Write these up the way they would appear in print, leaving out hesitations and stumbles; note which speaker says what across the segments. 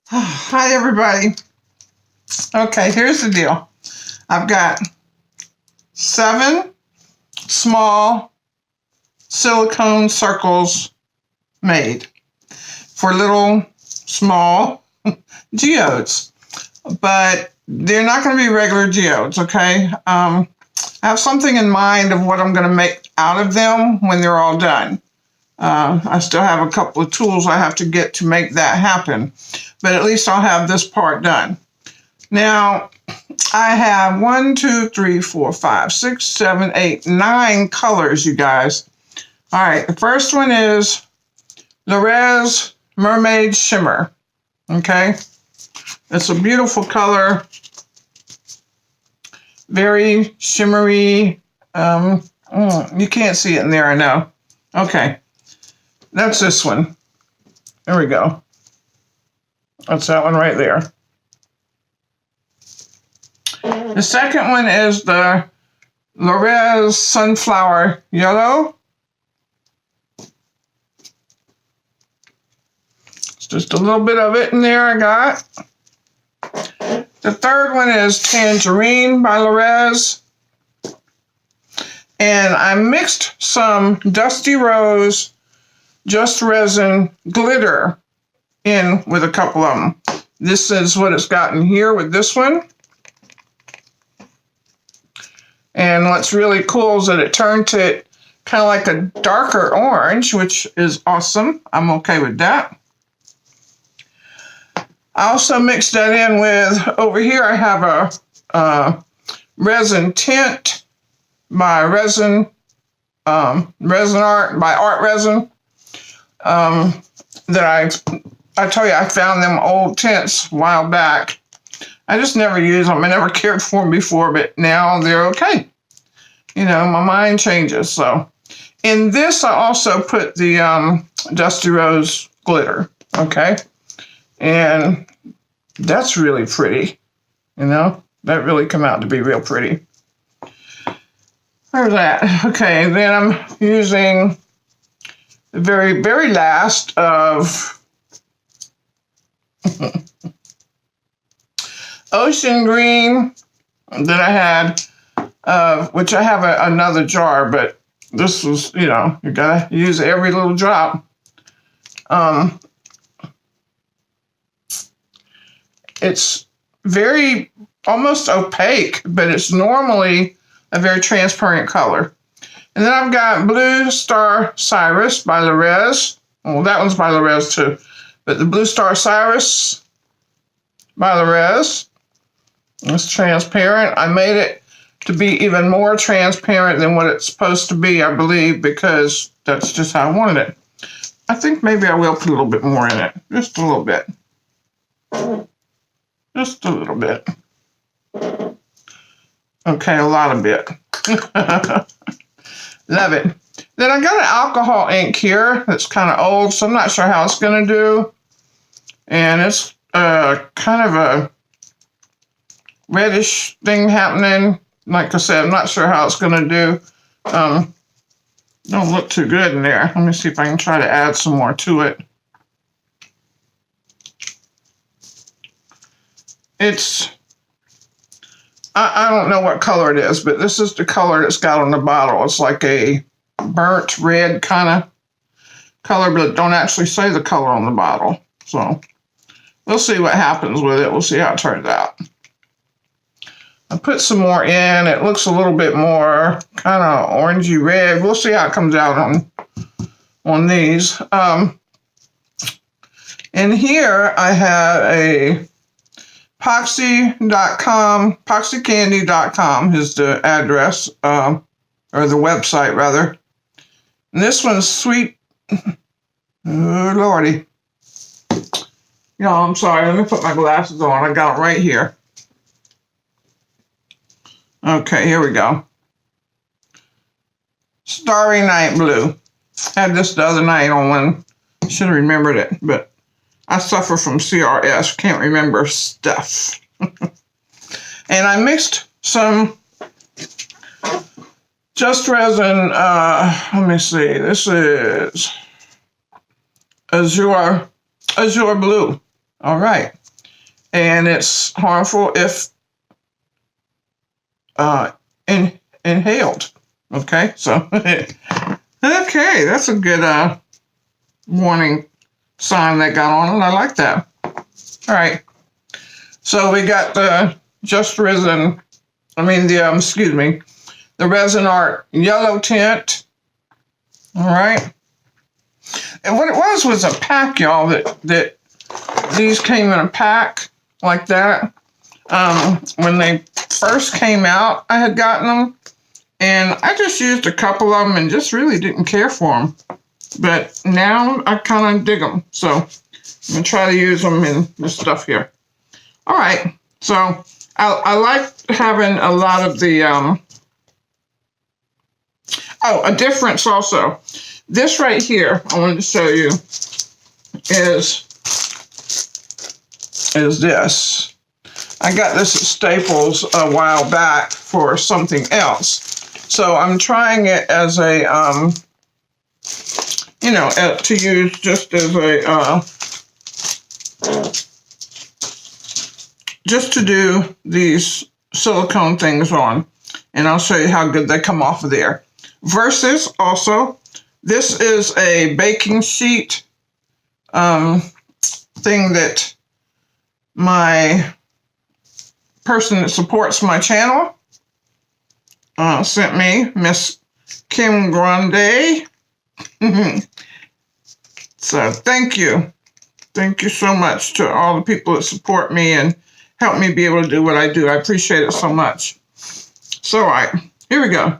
Speaker 1: Hi, everybody. Okay, here's the deal. I've got 7 small silicone circles made for little small geodes, but they're not going to be regular geodes, okay? I have something in mind of what I'm going to make out of them when they're all done. I still have a couple of tools I have to get to make that happen, but at least I'll have this part done. Now, I have 1, 2, 3, 4, 5, 6, 7, 8, 9 colors, you guys. All right, the first one is Resin Mermaid Shimmer, okay? It's a beautiful color, very shimmery. You can't see it in there, I know. Okay, that's this one. There we go. That's that one right there. The second one is the Resin Sunflower Yellow. It's just a little bit of it in there I got. The third one is Tangerine by Resin. And I mixed some Dusty Rose Just Resin glitter in with a couple of them. This is what it's gotten here with this one. And what's really cool is that it turned to kind of like a darker orange, which is awesome. I'm okay with that. I also mixed that in with, over here I have a resin tint by Resin Art, by Art Resin, that I tell you, I found them old tints a while back. I just never used them. I never cared for them before, but now they're okay. You know, my mind changes. So in this, I also put the Dusty Rose glitter, okay? And that's really pretty, you know? That really come out to be real pretty. There's that. Okay, then I'm using the very, very last of Ocean Green that I had, which I have another jar, but this was, you know, you gotta use every little drop. It's very, almost opaque, but it's normally a very transparent color. And then I've got Blue Star Cyrus by Resin. Well, that one's by Resin too. But the Blue Star Cyrus by Resin. It's transparent. I made it to be even more transparent than what it's supposed to be, I believe, because that's just how I wanted it. I think maybe I will put a little bit more in it. Just a little bit. Just a little bit. Okay, a lot of bit. Love it. Then I got an alcohol ink here that's kind of old, so I'm not sure how it's going to do. And it's kind of a reddish thing happening. Like I said, I'm not sure how it's going to do. Don't look too good in there. Let me see if I can try to add some more to it. It's, I don't know what color it is, but this is the color it's got on the bottle. It's like a burnt red kind of color, but it don't actually say the color on the bottle. So we'll see what happens with it. We'll see how it turns out. I put some more in. It looks a little bit more kind of orangey red. We'll see how it comes out on these. And here I have a Poxy.com, PoxyCandy.com is the address, or the website rather. And this one's sweet. Oh, Lordy. Y'all, I'm sorry. Let me put my glasses on. I got them right here. Okay, here we go. Starry Night Blue. Had this the other night on one. Should have remembered it, but I suffer from CRS, can't remember stuff. And I mixed some Just Resin, let me see, this is Azure Blue, All right. And it's harmful if inhaled. Okay, so okay, that's a good warning sign that got on it. I like that. All right. So we got the Just Resin, the Resin Art yellow tint. All right. And what it was a pack, y'all, that these came in a pack like that. When they first came out, I had gotten them, and I just used a couple of them and just really didn't care for them. But now I kind of dig them, so I'm going to try to use them in this stuff here. All right, so I like having a lot of the, a difference also. This right here, I wanted to show you, is this. I got this at Staples a while back for something else. So I'm trying it as a, to use just as a, just to do these silicone things on. And I'll show you how good they come off of there. Versus also, this is a baking sheet thing that my person that supports my channel sent me, Miss Kim Grande. So thank you. Thank you so much to all the people that support me and help me be able to do what I do. I appreciate it so much. So, all right, here we go.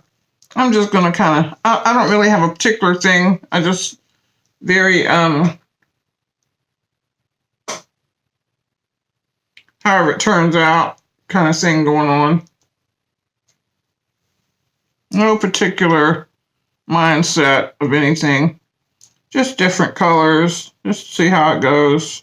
Speaker 1: I'm just going to kind of, I don't really have a particular thing. I just very, however it turns out, kind of thing going on. No particular mindset of anything. Just different colors. Just to see how it goes.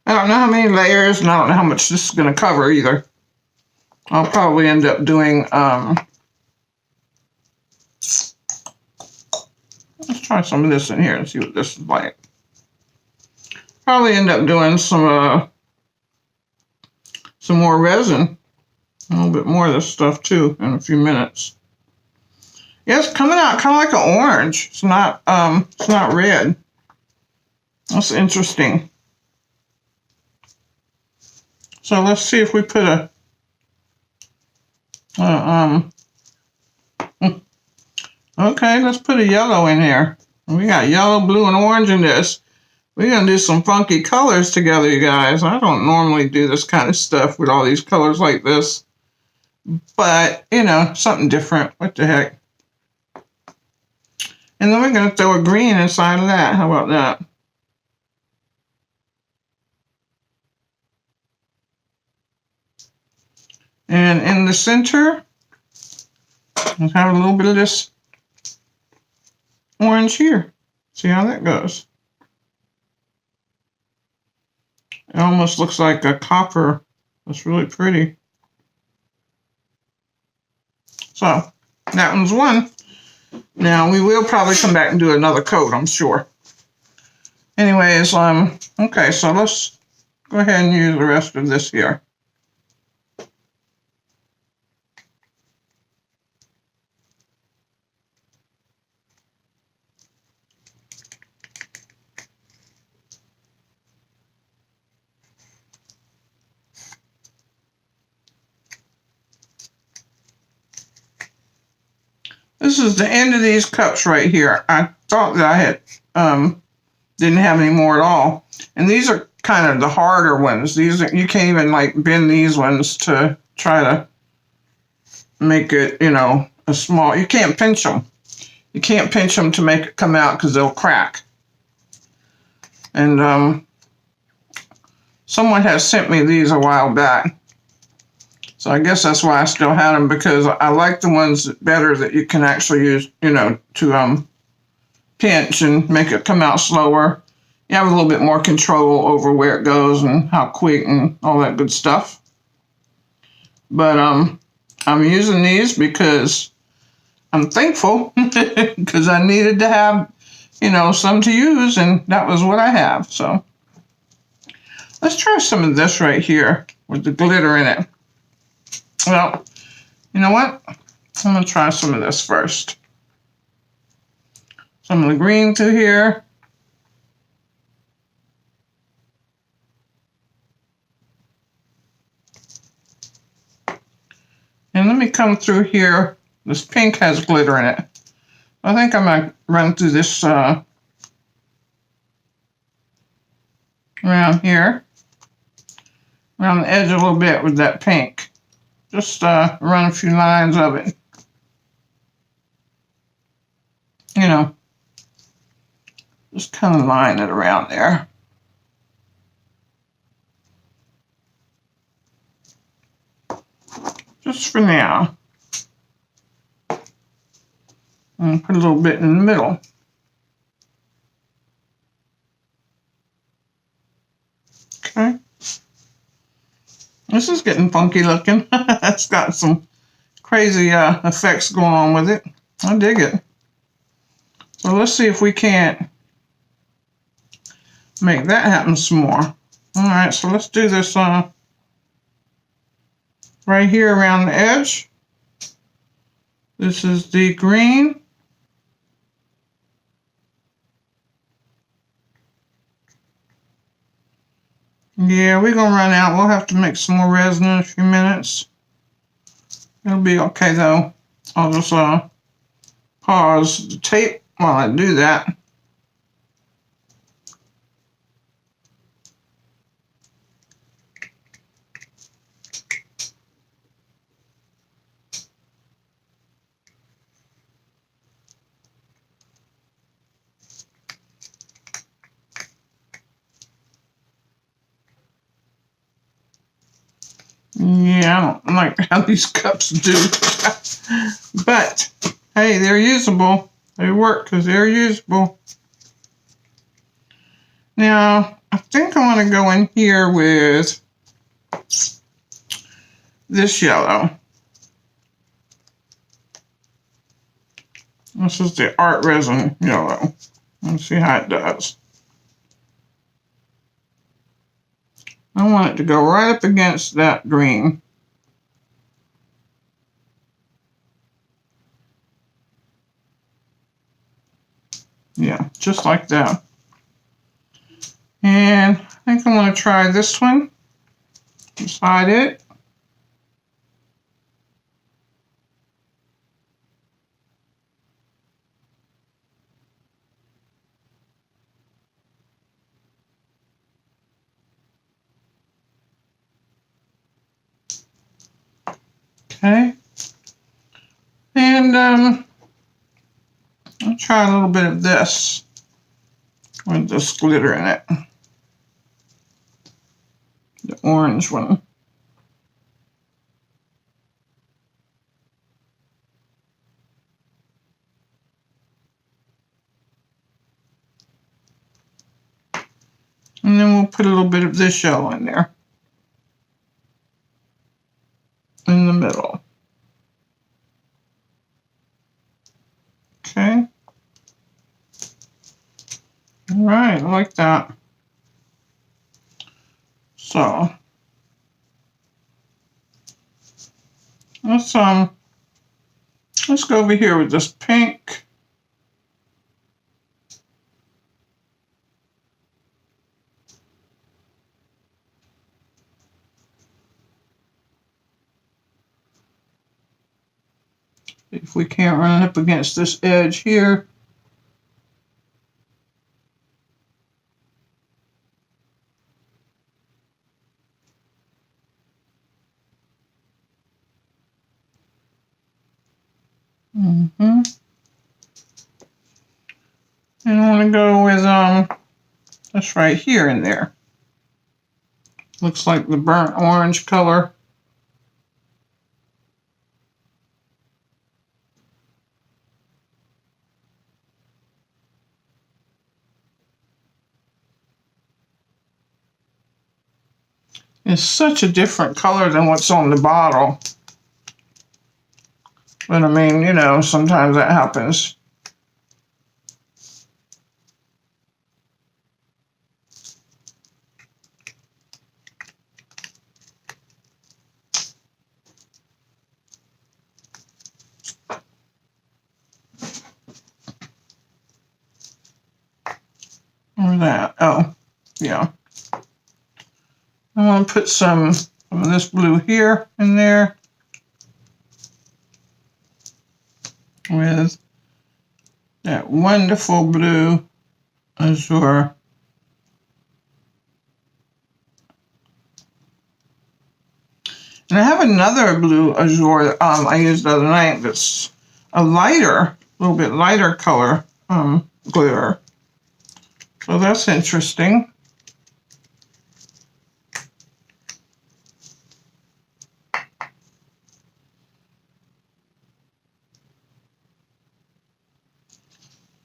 Speaker 1: I don't know how many layers, and I don't know how much this is going to cover either. I'll probably end up doing, let's try some of this in here and see what this is like. Probably end up doing some more resin. A little bit more of this stuff too in a few minutes. Yeah, it's coming out kind of like an orange. It's not red. That's interesting. So let's see if we put a okay, let's put a yellow in here. We got yellow, blue, and orange in this. We're going to do some funky colors together, you guys. I don't normally do this kind of stuff with all these colors like this. But, something different. What the heck? And then we're going to throw a green inside of that. How about that? And in the center, let's have a little bit of this orange here. See how that goes. It almost looks like a copper. That's really pretty. So, that one's one. Now, we will probably come back and do another coat, I'm sure. Anyways, okay, so let's go ahead and use the rest of this here. This is the end of these cups right here. I thought that I had didn't have any more at all. And these are kind of the harder ones. These are, you can't even bend these ones to try to make it, a small. You can't pinch them. You can't pinch them to make it come out because they'll crack. And someone has sent me these a while back. So I guess that's why I still had them, because I like the ones better that you can actually use, to pinch and make it come out slower. You have a little bit more control over where it goes and how quick and all that good stuff. But I'm using these because I'm thankful because I needed to have, you know, some to use, and that was what I have. So let's try some of this right here with the glitter in it. Well, you know what? I'm going to try some of this first. Some of the green through here. And let me come through here. This pink has glitter in it. I think I'm going to run through this around here. Around the edge a little bit with that pink. Just run a few lines of it. You know, just kind of line it around there. Just for now. And put a little bit in the middle. Okay. This is getting funky looking. It's got some crazy effects going on with it. I dig it. So let's see if we can't make that happen some more. All right, so let's do this right here around the edge. This is the green. Yeah, we're going to run out. We'll have to make some more resin in a few minutes. It'll be okay, though. I'll just pause the tape while I do that. Yeah, I don't like how these cups do. But, hey, they're usable. They work because they're usable. Now, I think I want to go in here with this yellow. This is the art resin yellow. Let's see how it does. I want it to go right up against that green. Yeah, just like that. And I think I want to try this one beside it. Okay. And I'll try a little bit of this with this glitter in it. The orange one. And then we'll put a little bit of this yellow in there. In the middle. Okay. All right, I like that. So let's go over here with this pink. If we can't run up against this edge here. And I want to go with this right here in there. Looks like the burnt orange color. It's such a different color than what's on the bottle. But I mean, you know, sometimes that happens. Or that. Oh, yeah. I want to put some of this blue here in there with that wonderful blue azure. And I have another blue azure I used the other night that's a little bit lighter color glitter. So that's interesting.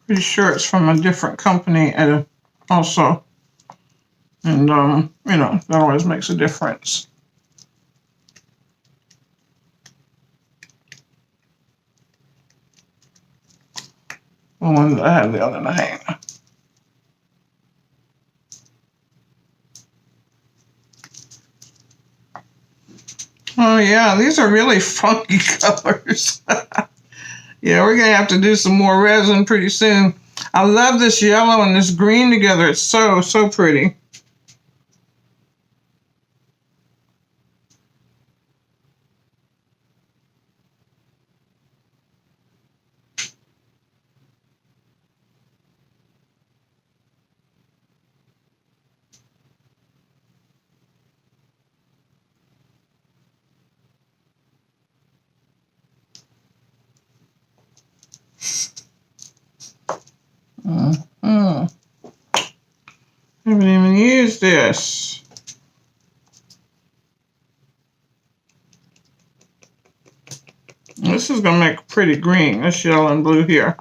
Speaker 1: Pretty sure it's from a different company also. And, you know, that always makes a difference. The one that I had the other night. Oh yeah, these are really funky colors. Yeah, we're gonna have to do some more resin pretty soon. I love this yellow and this green together. It's so, so pretty. Haven't even used this. This is going to make a pretty green, this yellow and blue here.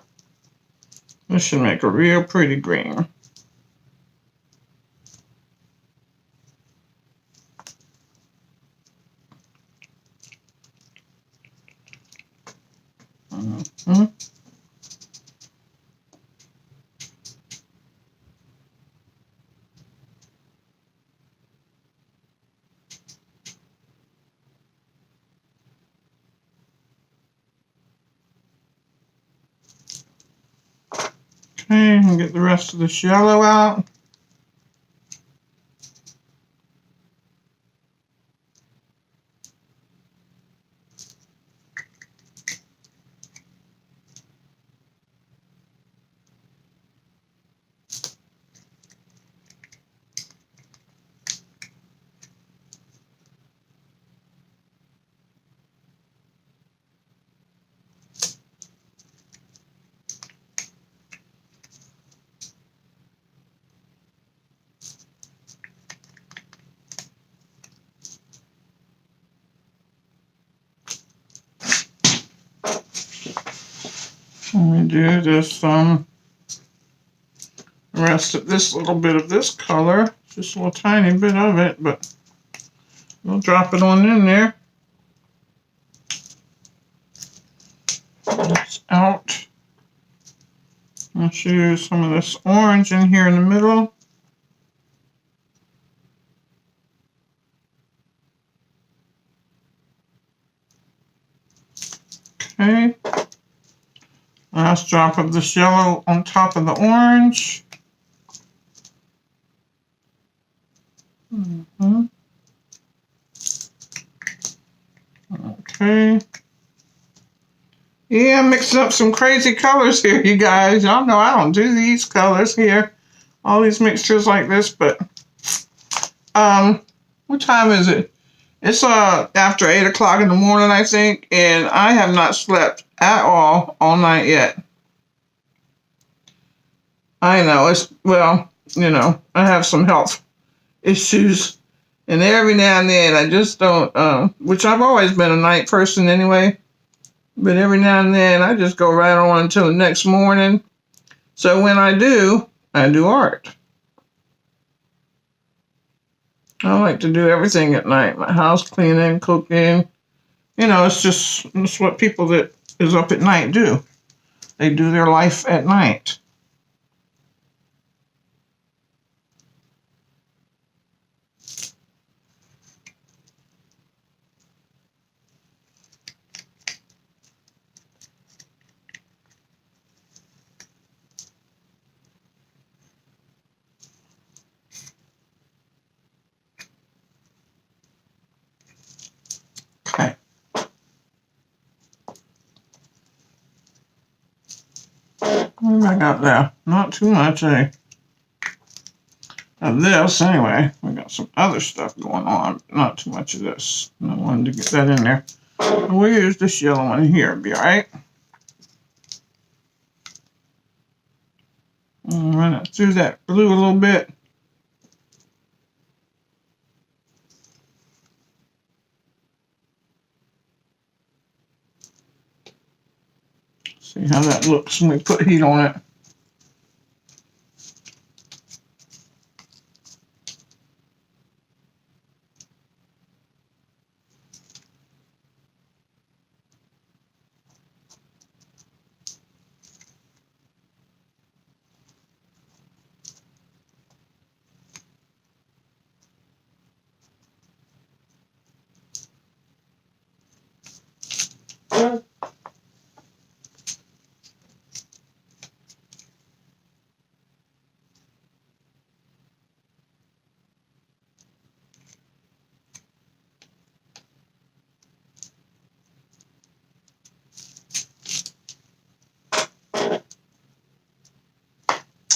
Speaker 1: This should make a real pretty green. Okay, and get the rest of this yellow out. Let me do this rest of this little bit of this color, just a little tiny bit of it, but we'll drop it on in there. It's out. I'll show you some of this orange in here in the middle. Okay. Last drop of this yellow on top of the orange. Okay. Yeah, I'm mixing up some crazy colors here, you guys. Y'all know I don't do these colors here. All these mixtures like this, but what time is it? It's after 8 o'clock in the morning, I think, and I have not slept at all night yet. I know, well, you know, I have some health issues, and every now and then I just don't, which I've always been a night person anyway, but every now and then I just go right on until the next morning. So when I do art. I like to do everything at night. My house cleaning, cooking. You know, it's what people that is up at night do. They do their life at night. Okay. What have I got there? Not too much, eh? Of this, anyway. We got some other stuff going on. Not too much of this. I wanted to get that in there. We'll use this yellow one here. Be alright. Run it through that blue a little bit. See how that looks when we put heat on it.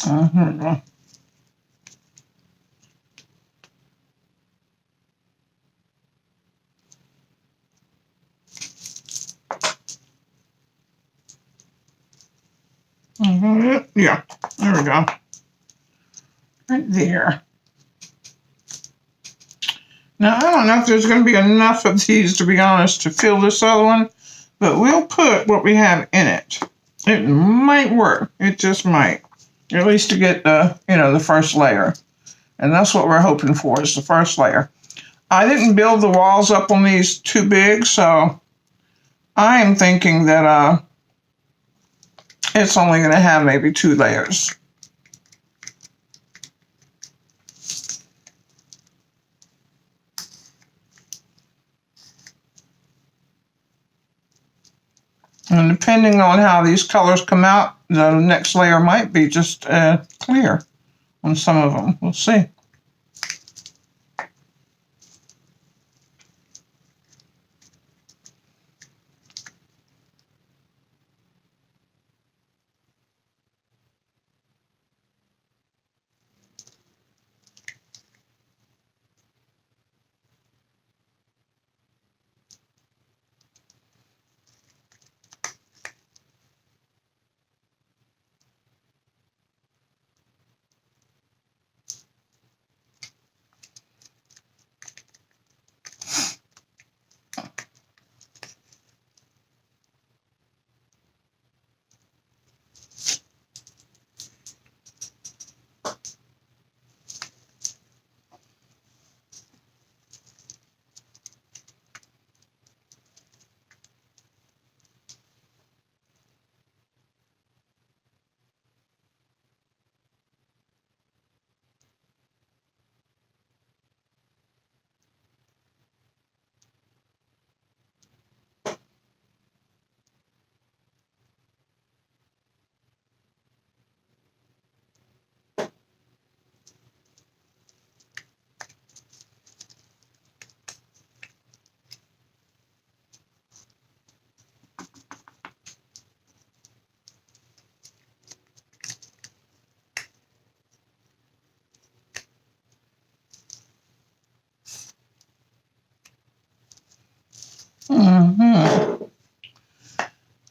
Speaker 1: Here we go. Yeah, there we go. Right there. Now, I don't know if there's going to be enough of these, to be honest, to fill this other one, but we'll put what we have in it. It might work. It just might. At least to get the, the first layer. And that's what we're hoping for, is the first layer. I didn't build the walls up on these too big, so I am thinking that it's only going to have maybe 2 layers. And depending on how these colors come out, the next layer might be just clear on some of them. We'll see.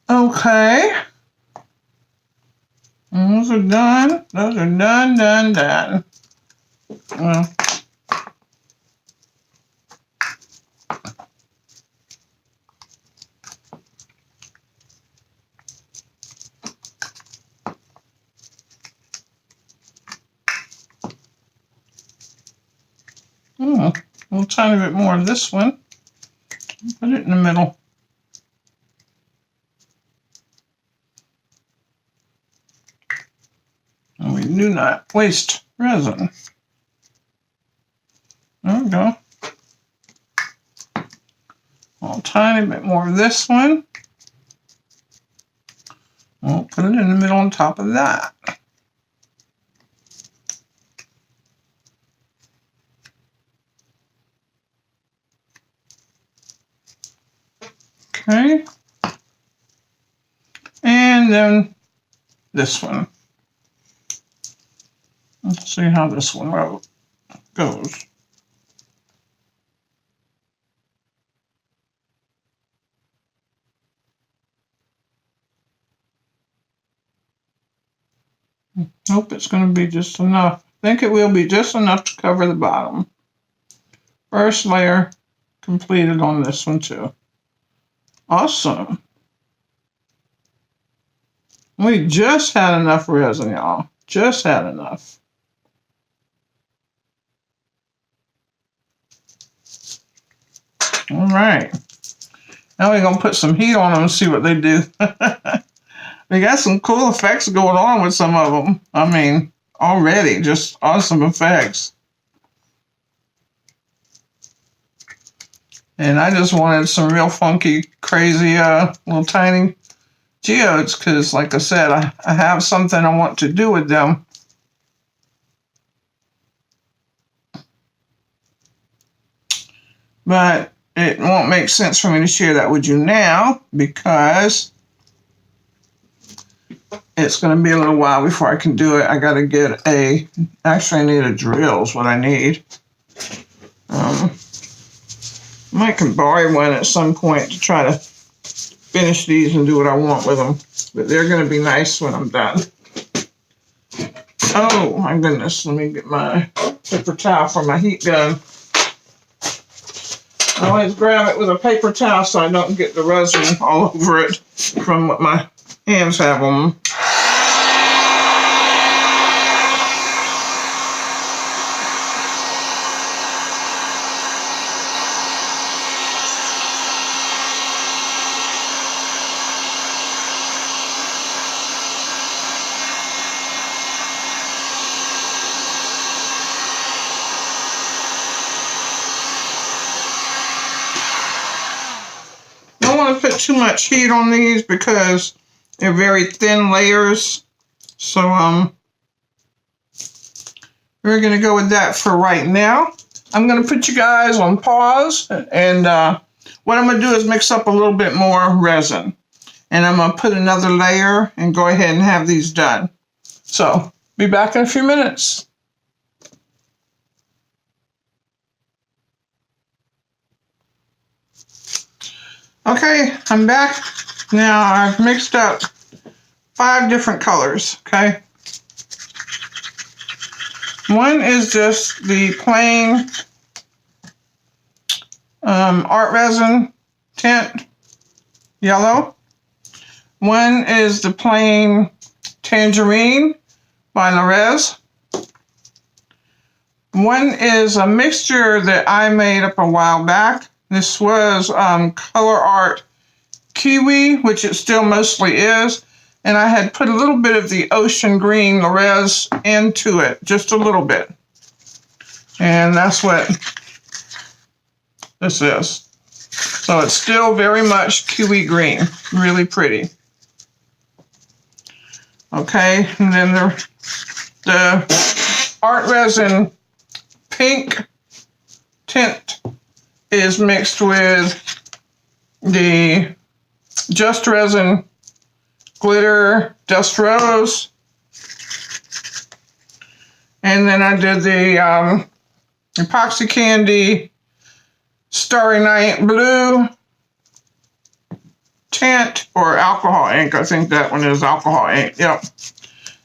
Speaker 1: Okay. Those are done. Those are done. Well, a little tiny bit more of this one. Put it in the middle. And we do not waste resin. There we go. A little tiny bit more of this one. We'll put it in the middle on top of that. Okay. And then this one. Let's see how this one goes. Hope it's going to be just enough. I think it will be just enough to cover the bottom. First layer completed on this one too. Awesome. We just had enough resin, y'all. Just had enough. All right. Now we're going to put some heat on them and see what they do. They got some cool effects going on with some of them. I mean, already just awesome effects. And I just wanted some real funky, crazy, little tiny geodes because, like I said, I have something I want to do with them. But it won't make sense for me to share that with you now because it's going to be a little while before I can do it. I got to get actually I need a drill is what I need. I can borrow one at some point to try to finish these and do what I want with them. But they're going to be nice when I'm done. Oh my goodness, let me get my paper towel for my heat gun. I always grab it with a paper towel so I don't get the resin all over it from what my hands have on them. Put too much heat on these because they're very thin layers, so we're going to go with that for right now. I'm going to put you guys on pause, and what I'm going to do is mix up a little bit more resin, and I'm going to put another layer and go ahead and have these done. So be back in a few minutes. Okay, I'm back. Now I've mixed up 5 different colors, okay? One is just the plain art resin tint, yellow. One is the plain tangerine by Larez. One is a mixture that I made up a while back. This was Color Art Kiwi, which it still mostly is. And I had put a little bit of the ocean green Larez into it, just a little bit. And that's what this is. So it's still very much kiwi green, really pretty. Okay, and then the art resin pink tint is mixed with the Just Resin Glitter Dust Rose. And then I did the Epoxy Candy Starry Night Blue tint, or alcohol ink. I think that one is alcohol ink. Yep.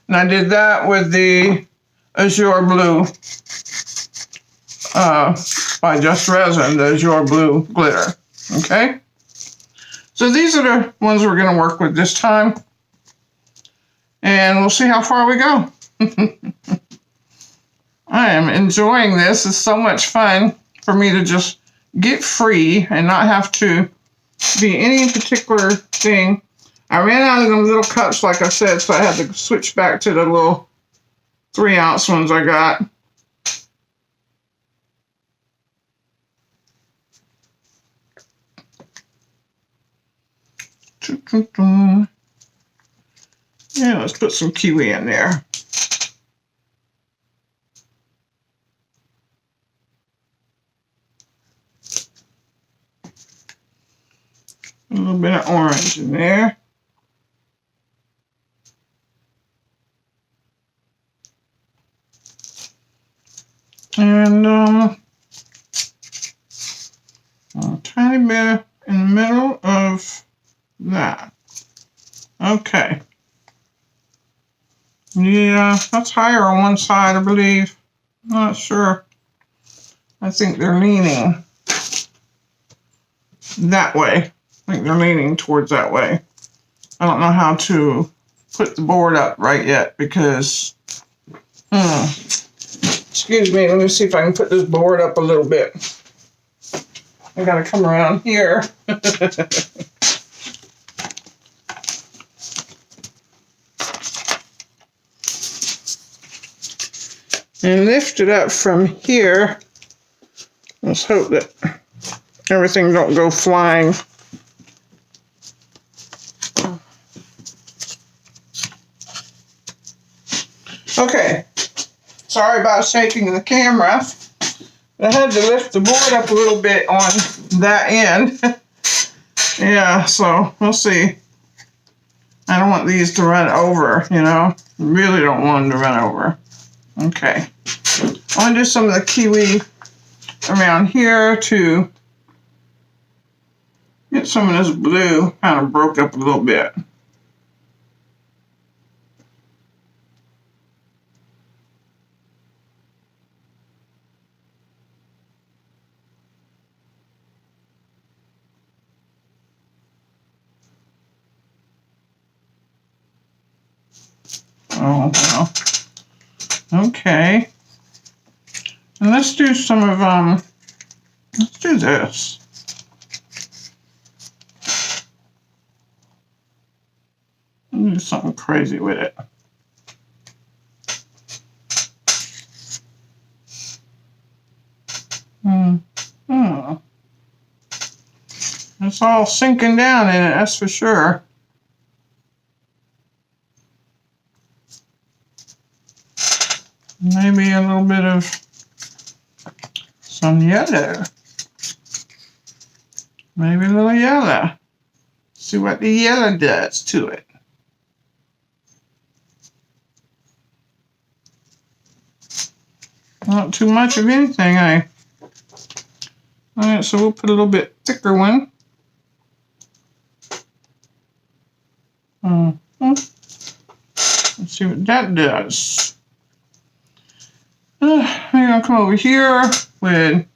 Speaker 1: And I did that with the Azure Blue by Just Resin, the Azure Blue glitter. Okay? So these are the ones we're going to work with this time. And we'll see how far we go. I am enjoying this. It's so much fun. for me to just get free and not have to be any particular thing. I ran out of them little cups, like I said, so I had to switch back to the little 3-ounce ones I got. Yeah, let's put some kiwi in there. A little bit of orange in there. And a tiny bit in the middle of that. Okay. Yeah, that's higher on one side, I believe. Not sure. I think they're leaning that way. I think they're leaning towards that way. I don't know how to put the board up right yet because, excuse me, let me see if I can put this board up a little bit. I gotta come around here. And lift it up from here. Let's hope that everything don't go flying. Okay, sorry about shaking the camera. I had to lift the board up a little bit on that end. Yeah, so we'll see. I don't want these to run over, you know. Really don't want them to run over. Okay. I want to do some of the kiwi around here to get some of this blue kind of broke up a little bit. Oh, well. Okay. And let's do some of, let's do this. Let me do something crazy with it. It's all sinking down in it, that's for sure. Maybe a little bit of some yellow. Maybe a little yellow. See what the yellow does to it. Not too much of anything, eh? Alright, so we'll put a little bit thicker one. Let's see what that does. I'm going to come over here with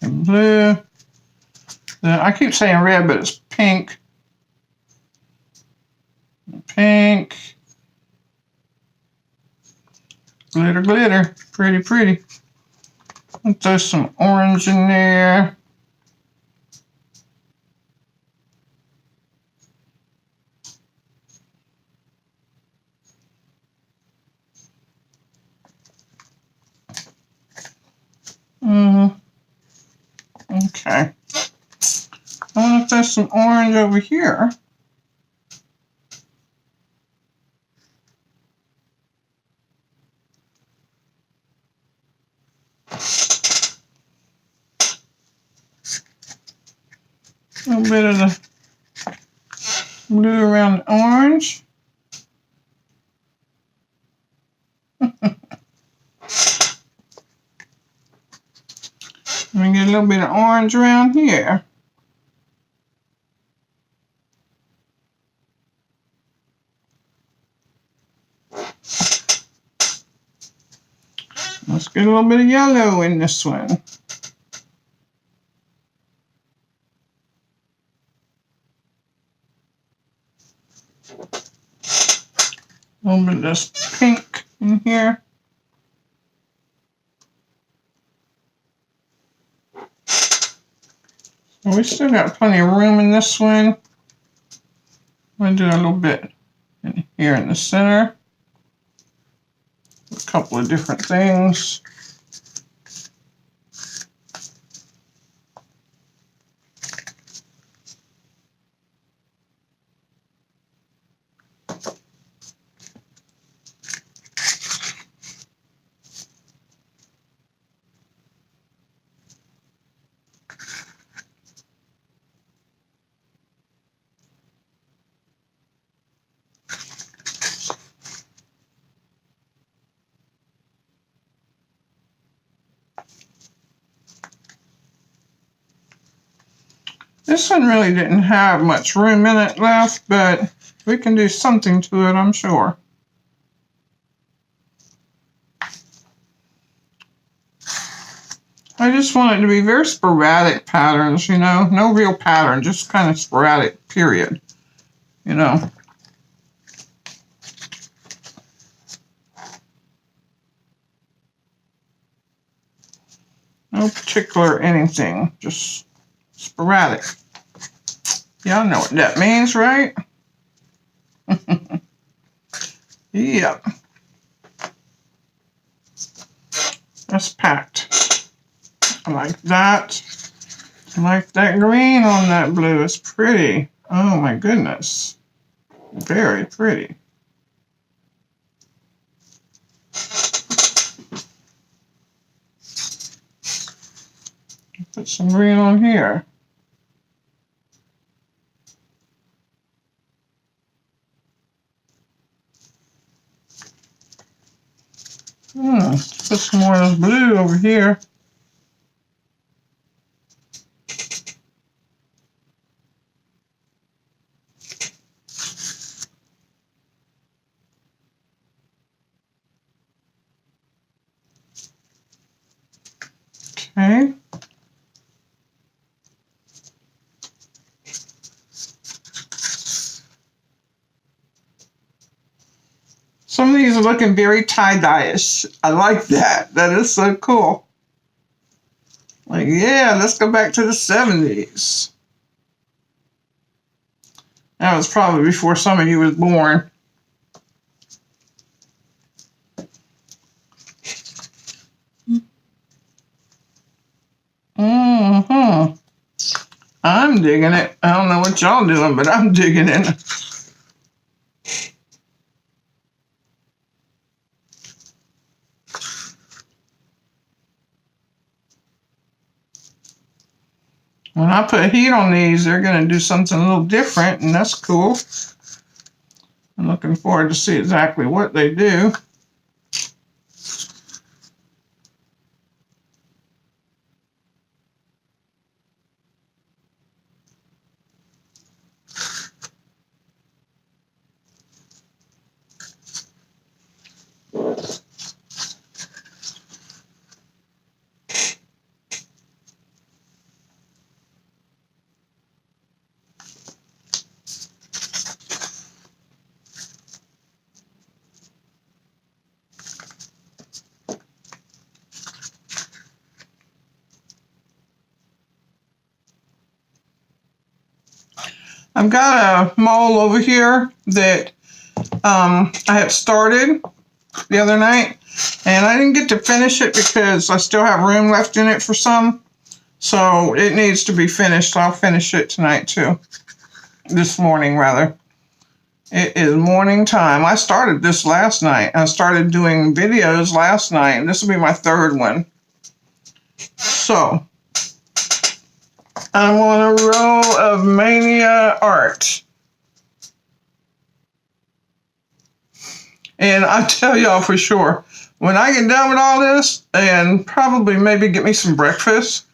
Speaker 1: the blue. I keep saying red, but it's pink. Pink. Glitter, glitter. Pretty, pretty. Let's throw some orange in there. Okay. I want to throw some orange over here. A little bit of the blue around the orange. And we get a little bit of orange around here. Let's get a little bit of yellow in this one. A little bit of this pink in here. And we still got plenty of room in this one. I'm going to do a little bit in here in the center. A couple of different things. This one really didn't have much room in it left, but we can do something to it, I'm sure. I just want it to be very sporadic patterns, you know, no real pattern, just kind of sporadic, period, you know. No particular anything, just sporadic. Y'all know what that means, right? Yep. That's packed. I like that. I like that green on that blue. It's pretty. Oh my goodness. Very pretty. Put some green on here. Put some more of this blue over here. Okay. Some of these are looking very tie-dye-ish. I like that. That is so cool. Like, yeah, let's go back to the 70s. That was probably before some of you was born. I'm digging it. I don't know what y'all doing, but I'm digging it. When I put heat on these, they're going to do something a little different, and that's cool. I'm looking forward to see exactly what they do. I've got a mole over here that I had started the other night, and I didn't get to finish it because I still have room left in it for some. So it needs to be finished. I'll finish it tonight too. This morning, rather. It is morning time. I started this last night. I started doing videos last night. This will be my third one. So I'm on a roll of mania art. And I tell y'all for sure, when I get done with all this, and probably maybe get me some breakfast,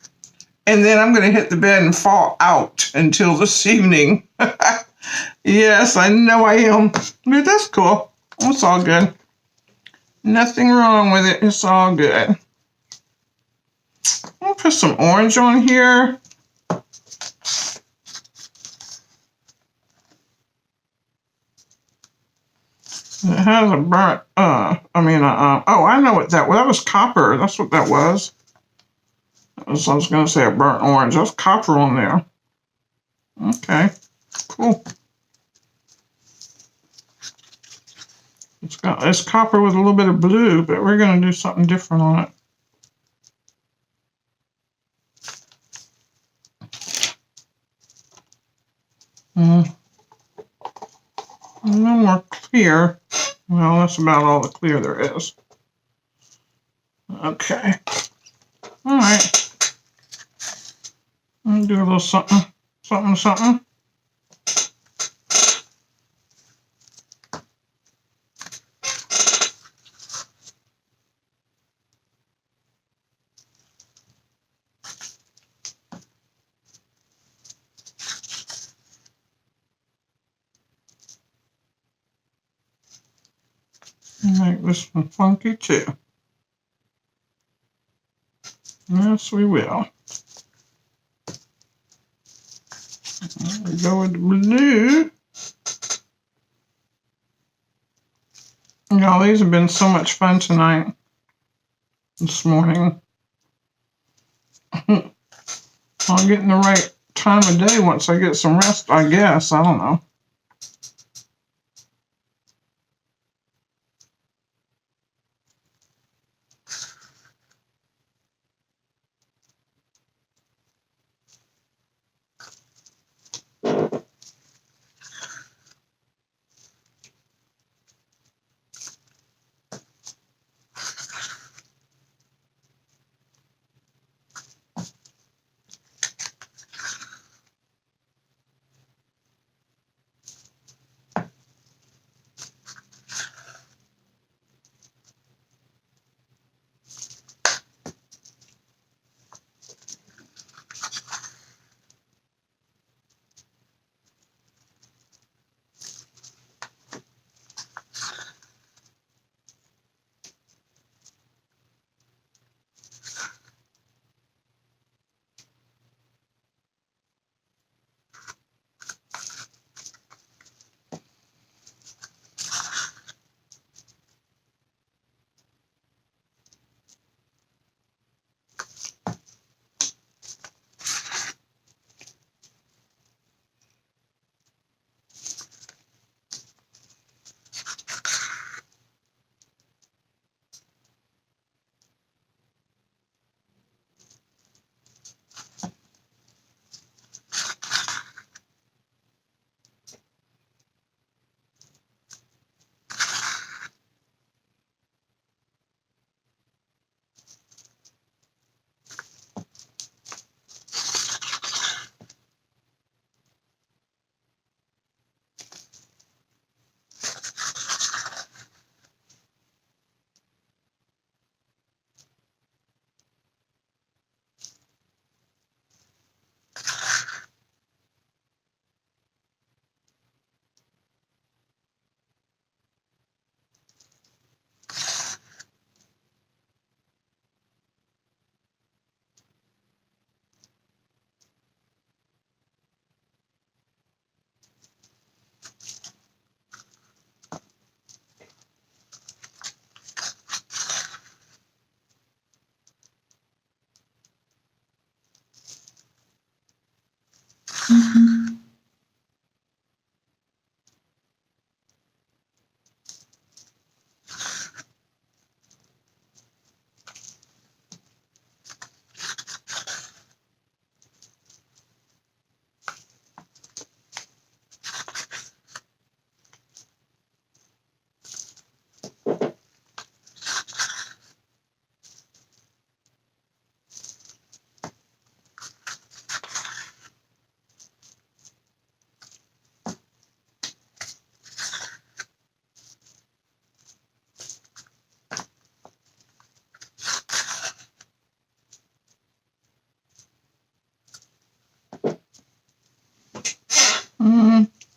Speaker 1: and then I'm going to hit the bed and fall out until this evening. Yes, I know I am. But that's cool. It's all good. Nothing wrong with it. It's all good. I'll put some orange on here. It has a burnt, oh, I know what that was. That was copper. That's what that was. I was going to say a burnt orange. That's copper on there. Okay, cool. It's copper with a little bit of blue, but we're going to do something different on it. A little more clear. Well, that's about all the clear there is. Okay. All right. I'll do a little something, something, something. Make this one funky too. Yes, we will. We go with the blue. Y'all, these have been so much fun tonight, this morning. I'll get in the right time of day once I get some rest, I guess. I don't know.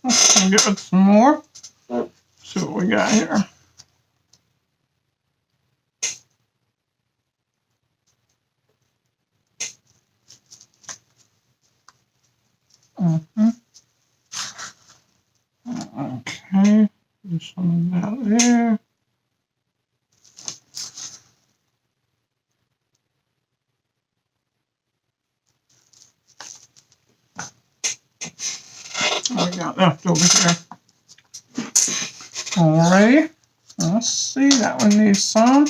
Speaker 1: I'll get with some more. See what we got here. Okay. This one out there. What we got left over here? Alrighty. Let's see, that one needs some.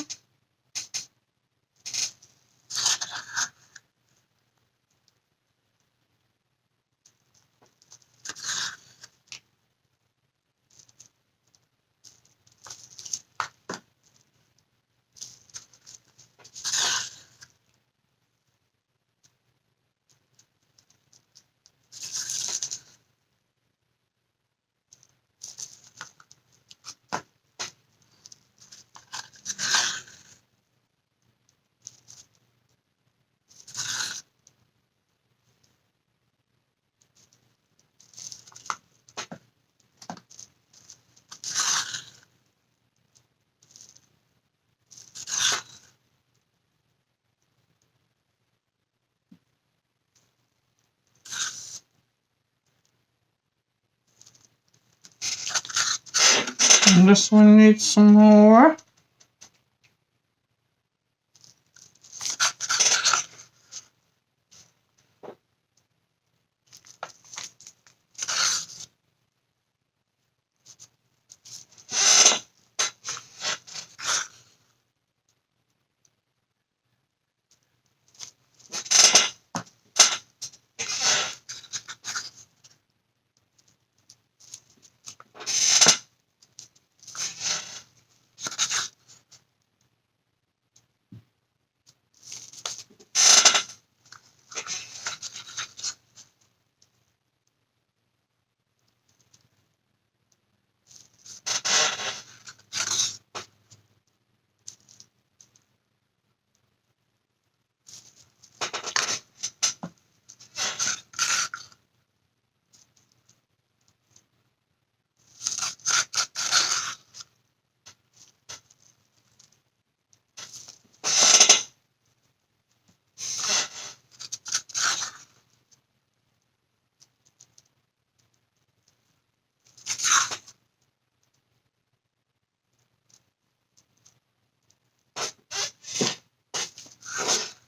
Speaker 1: And this one needs some more.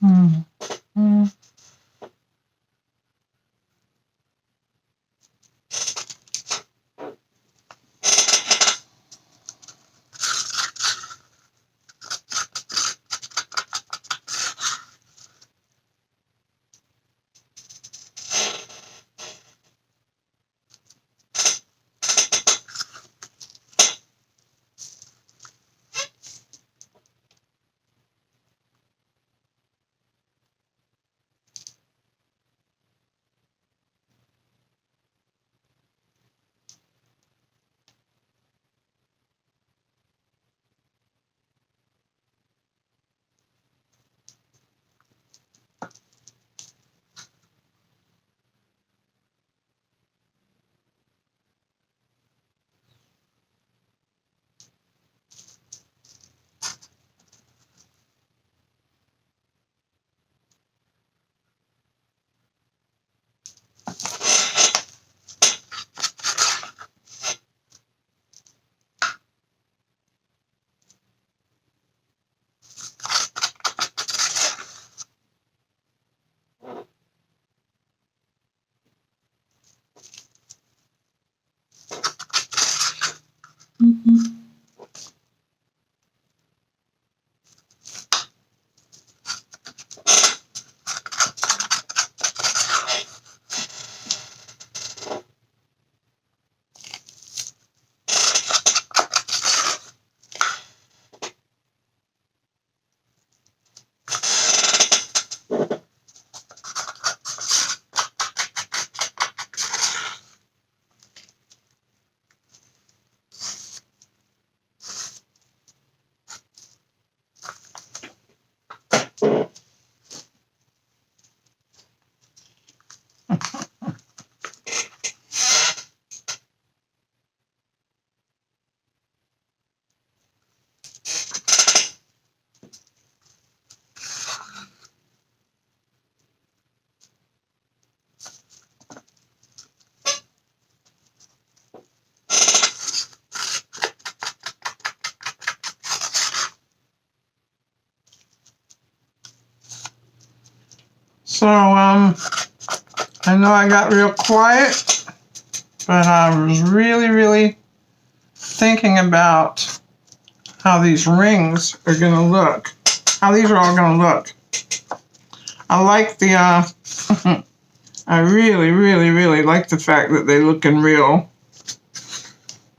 Speaker 1: Mm-hmm. So, I know I got real quiet, but I was really thinking about how these rings are going to look, how these are all going to look. I like the, I really like the fact that they look in real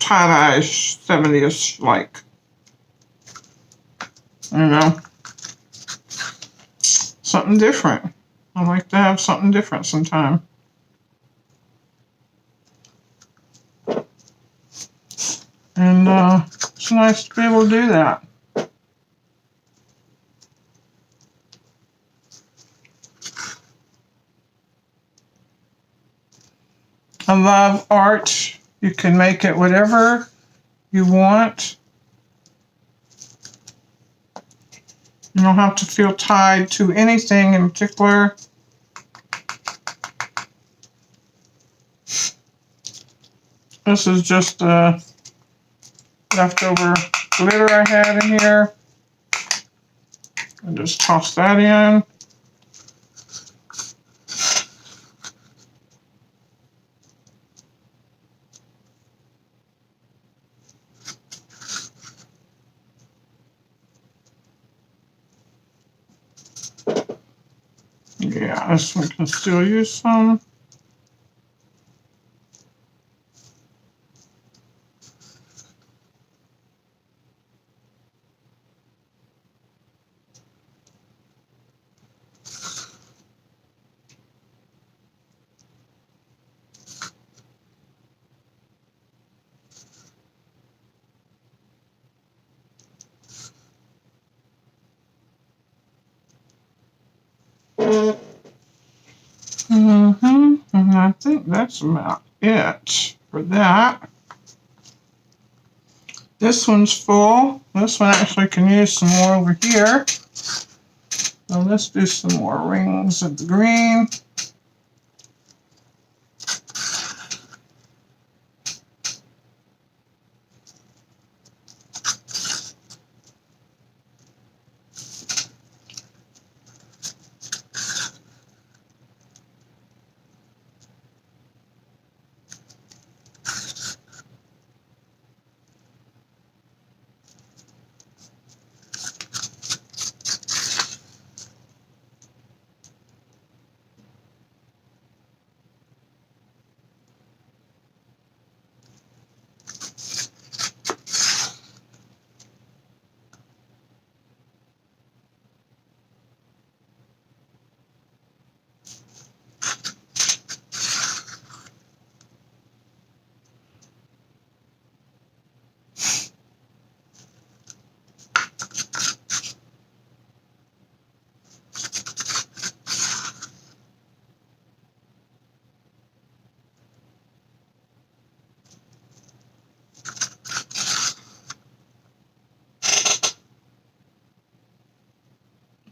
Speaker 1: tie-dye 70s like. You know, something different. I like to have something different sometime. And it's nice to be able to do that. I love art. You can make it whatever you want. You don't have to feel tied to anything in particular. This is just leftover glitter I had in here. I just toss that in. Yeah, this one can still use some. And I think that's about it for that. This one's full. This one actually can use some more over here. So let's do some more rings of the green.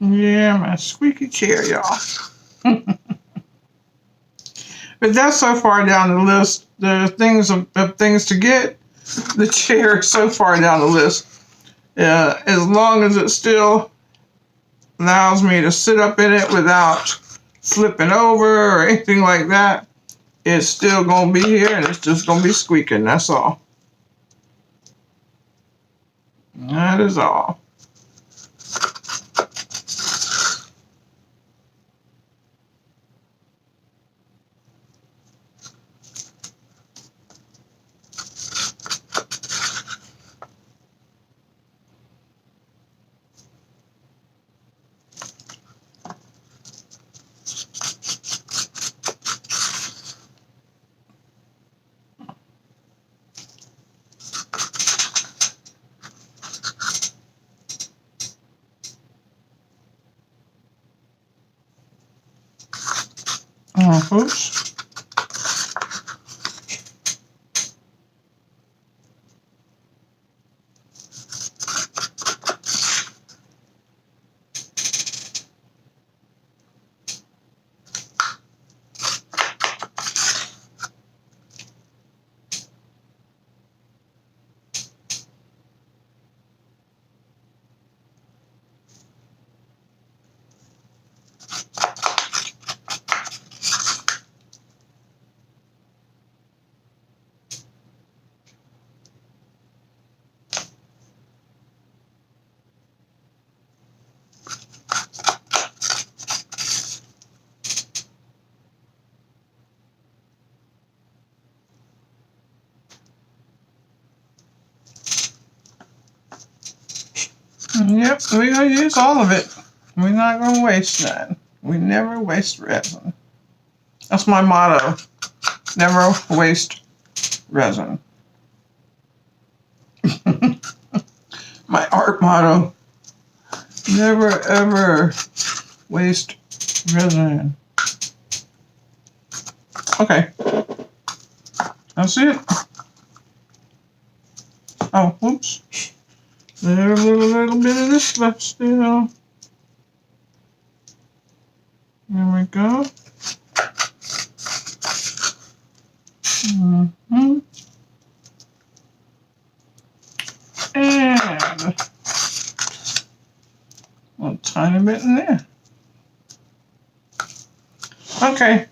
Speaker 1: Yeah, my squeaky chair, y'all. But that's so far down the list. The things of things to get. The chair is so far down the list. As long as it still allows me to sit up in it without flipping over or anything like that, it's still going to be here and it's just going to be squeaking. That's all. That is all. Oops. Yep, we're going to use all of it. We're not going to waste none. We never waste resin. That's my motto. Never waste resin. My art motto. Never ever waste resin. Okay. That's it. Oh, whoops. There's a little bit of this left still. There we go. Mm-hmm. And a little tiny bit in there. Okay.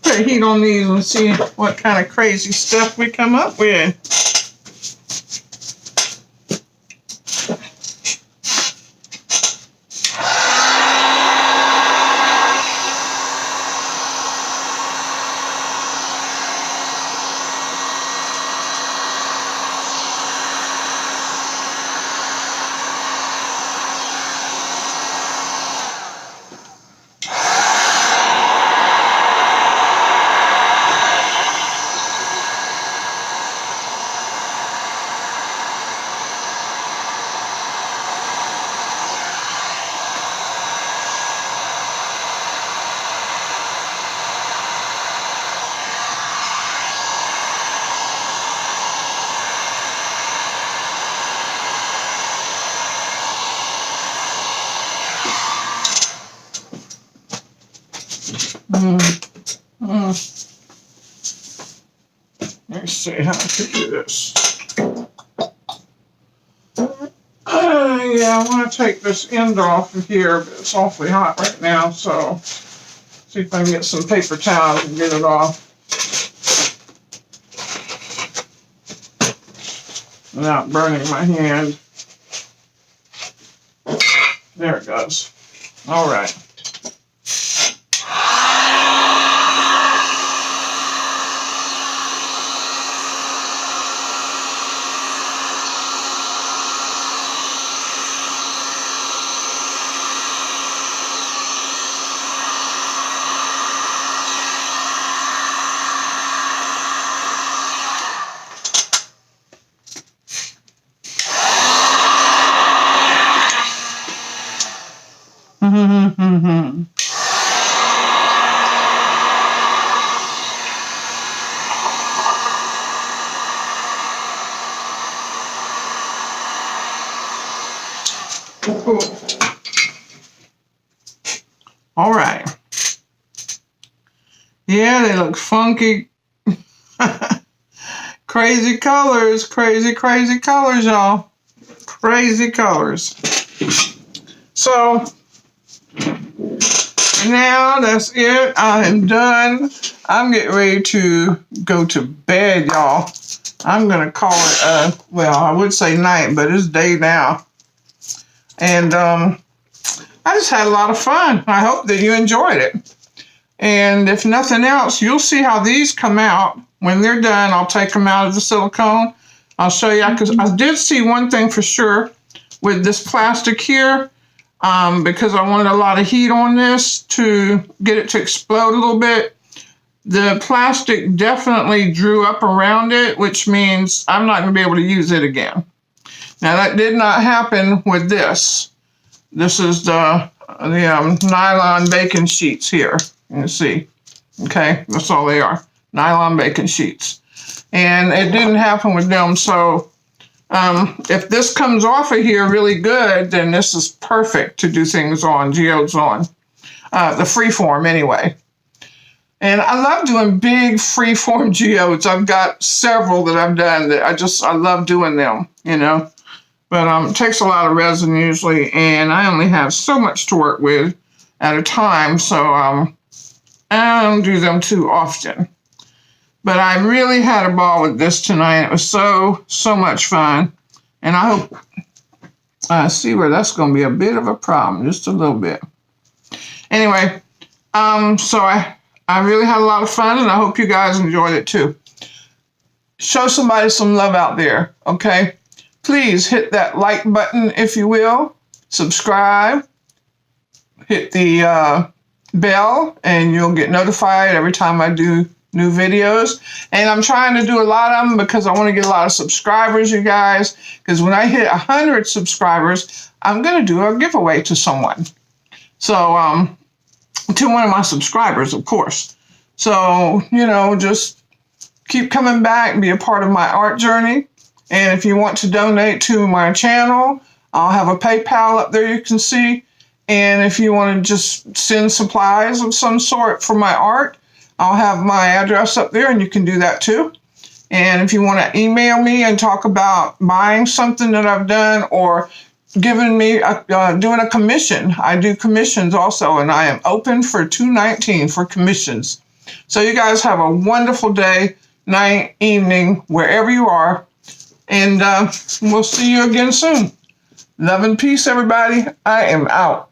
Speaker 1: Put a heat on these and see what kind of crazy stuff we come up with. Let's see how to do this. Yeah, I want to take this end off of here, but it's awfully hot right now, so see if I can get some paper towels and get it off without burning my hand. There it goes. All right. Cool. All right. Yeah, they look funky. Crazy colors, crazy colors, y'all. Crazy colors. So, now that's it. I am done. I'm getting ready to go to bed, y'all. I'm going to call it, well, I would say night, but it's day now. And I just had a lot of fun. I hope that you enjoyed it. And if nothing else, you'll see how these come out. When they're done, I'll take them out of the silicone. I'll show you, because I did see one thing for sure with this plastic here, because I wanted a lot of heat on this to get it to explode a little bit. The plastic definitely drew up around it, which means I'm not going to be able to use it again. Now, that did not happen with this. This is the nylon baking sheets here. You can see. Okay, that's all they are. Nylon baking sheets. And it didn't happen with them, so if this comes off of here really good, then this is perfect to do things on, geodes on. The freeform, anyway. And I love doing big freeform geodes. I've got several that I've done that I love doing them, you know. But it takes a lot of resin usually, and I only have so much to work with at a time, so I don't do them too often. But I really had a ball with this tonight. It was so much fun. And I hope, I see where that's going to be a bit of a problem, just a little bit. Anyway, so I really had a lot of fun, and I hope you guys enjoyed it too. Show somebody some love out there, okay? please hit that like button, if you will. Subscribe. Hit the bell, and you'll get notified every time I do new videos. And I'm trying to do a lot of them because I want to get a lot of subscribers, you guys. Because when I hit 100 subscribers, I'm going to do a giveaway to someone. So, to one of my subscribers, of course. So, you know, just keep coming back, be a part of my art journey. And if you want to donate to my channel, I'll have a PayPal up there you can see. And if you want to just send supplies of some sort for my art, I'll have my address up there and you can do that too. And if you want to email me and talk about buying something that I've done or giving me doing a commission, I do commissions also, and I am open for $2.19 for commissions. So you guys have a wonderful day, night, evening, wherever you are, and we'll see you again soon. Love and peace, everybody. I am out.